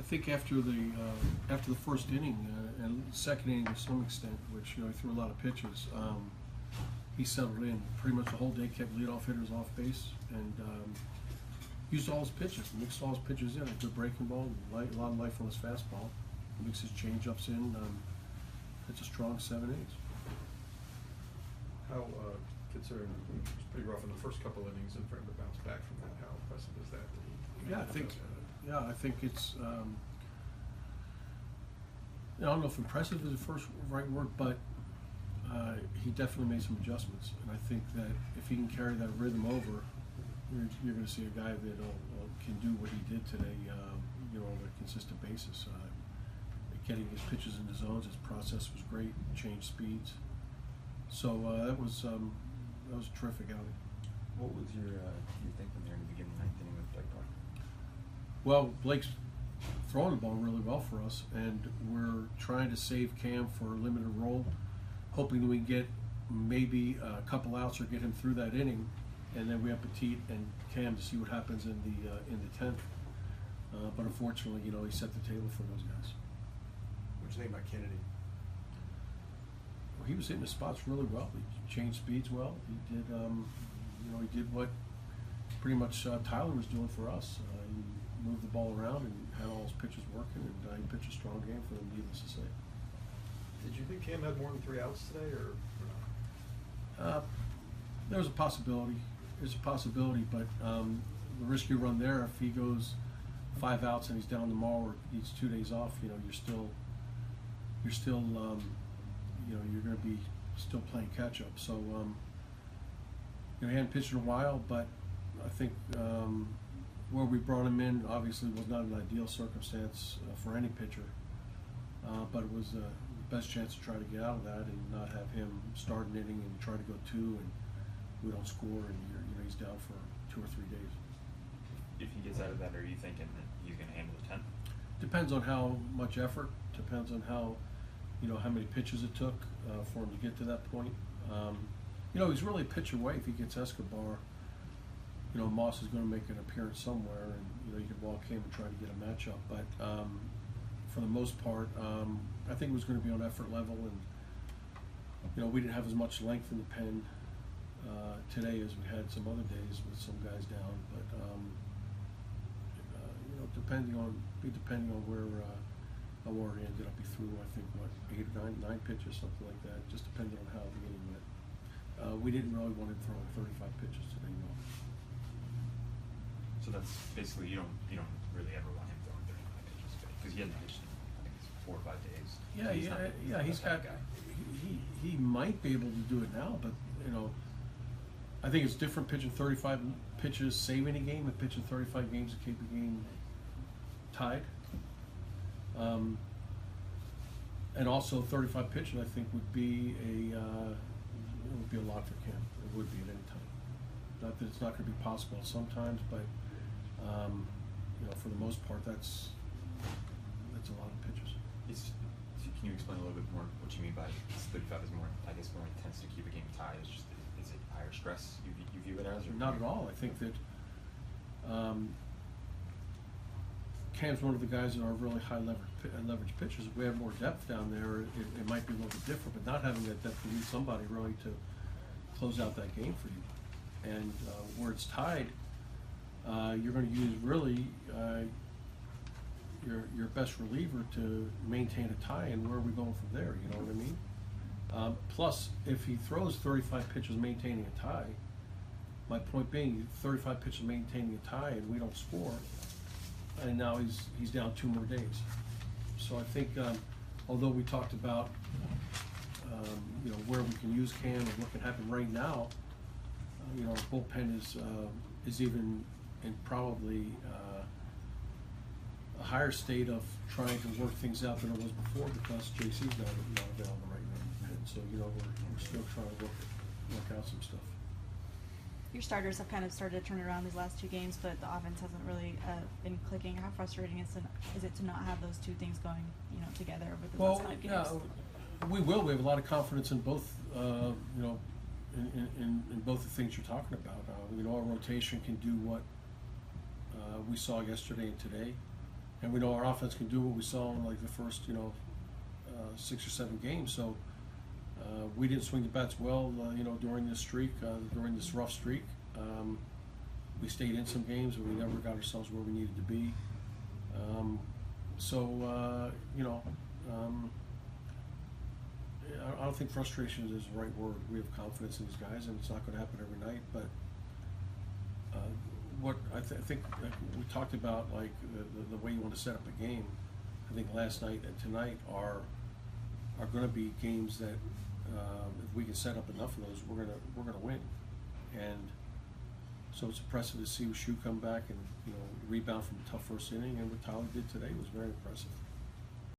think after the first inning and second inning to some extent, which he threw a lot of pitches, he settled in. Pretty much the whole day kept leadoff hitters off base and used all his pitches, mixed all his pitches in. A good breaking ball, a lot of life on his fastball. Mixed his changeups in. It's a strong 7 innings. How, considering it was pretty rough in the first couple innings, and for him to bounce back from that, how impressive is that? I think it's. I don't know if impressive is the first right word, but he definitely made some adjustments, and I think that if he can carry that rhythm over, you're going to see a guy that can do what he did today, on a consistent basis. Getting his pitches into zones, his process was great. Changed speeds, so that was a terrific outing. What was your thinking there in the beginning of the ninth inning with Blake Park? Well, Blake's throwing the ball really well for us, and we're trying to save Cam for a limited role, hoping that we can get maybe a couple outs or get him through that inning, and then we have Petit and Cam to see what happens in the 10th. But unfortunately, he set the table for those guys. What'd you think about Kennedy? Well, he was hitting the spots really well. He changed speeds well. He did, he did what pretty much Tyler was doing for us. He moved the ball around and had all his pitches working, and he pitched a strong game for them, needless to say. Did you think Cam had more than 3 outs today, or not? There was a possibility. There's a possibility, but the risk you run there, if he goes 5 outs and he's down tomorrow or needs 2 days off, you're going to be still playing catch up. So he hadn't pitched in a while, but I think where we brought him in obviously was not an ideal circumstance for any pitcher, but it was the best chance to try to get out of that and not have him start an inning and try to go 2 and we don't score and he's down for 2 or 3 days. If he gets out of that, are you thinking that he's going to handle the 10th? Depends on how much effort. Depends on how many pitches it took for him to get to that point. He's really a pitch away. If he gets Escobar, Moss is going to make an appearance somewhere, and you could walk him and try to get a matchup. But for the most part, I think it was going to be on effort level, and we didn't have as much length in the pen today as we had some other days with some guys down. But depending on where he ended up, he threw, I think, 8 or 9 pitches, something like that, just depending on how the inning went. We didn't really want him throwing 35 pitches today, no. So that's basically, you don't really ever want him throwing 35 pitches, because he hasn't pitched in, I think it's 4 or 5 days. He's got. He might be able to do it now, but I think it's different pitching 35 pitches, saving a game, and pitching 35 games to keep a game tied. And also 35 pitches, I think, would be a lot for Cam. It would be at any time. Not that it's not going to be possible sometimes, but for the most part, that's a lot of pitches. Can you explain a little bit more what you mean by 35 is more intense to keep a game tied? Is it higher stress you view it as? Or not at all. I think that Cam's one of the guys that are really high leverage pitchers. If we have more depth down there, it might be a little bit different, but not having that depth, you need somebody really to close out that game for you. And where it's tied, you're going to use really your best reliever to maintain a tie, and where are we going from there? You know what I mean? Plus, if he throws 35 pitches maintaining a tie, my point being 35 pitches maintaining a tie and we don't score, and now he's down 2 more days. So I think, although we talked about where we can use Cam and what can happen right now, our bullpen is even in probably a higher state of trying to work things out than it was before, because JC's not available right now, and so we're still trying to work out some stuff. Your starters have kind of started to turn around these last 2 games, but the offense hasn't really been clicking. How frustrating is it to not have those 2 things going, together over the last 5 games? Yeah, we will. We have a lot of confidence in both, in both the things you're talking about. Our rotation can do what we saw yesterday and today. and we know our offense can do what we saw in like the first 6 or 7 games. So we didn't swing the bats well, during this streak, during this rough streak. We stayed in some games, but we never got ourselves where we needed to be. I don't think frustration is the right word. We have confidence in these guys, and it's not going to happen every night. But what I think we talked about, like the way you want to set up a game. I think last night and tonight are going to be games that if we can set up enough of those, we're gonna win. And so it's impressive to see Shu come back and rebound from a tough first inning, and what Tyler did today was very impressive.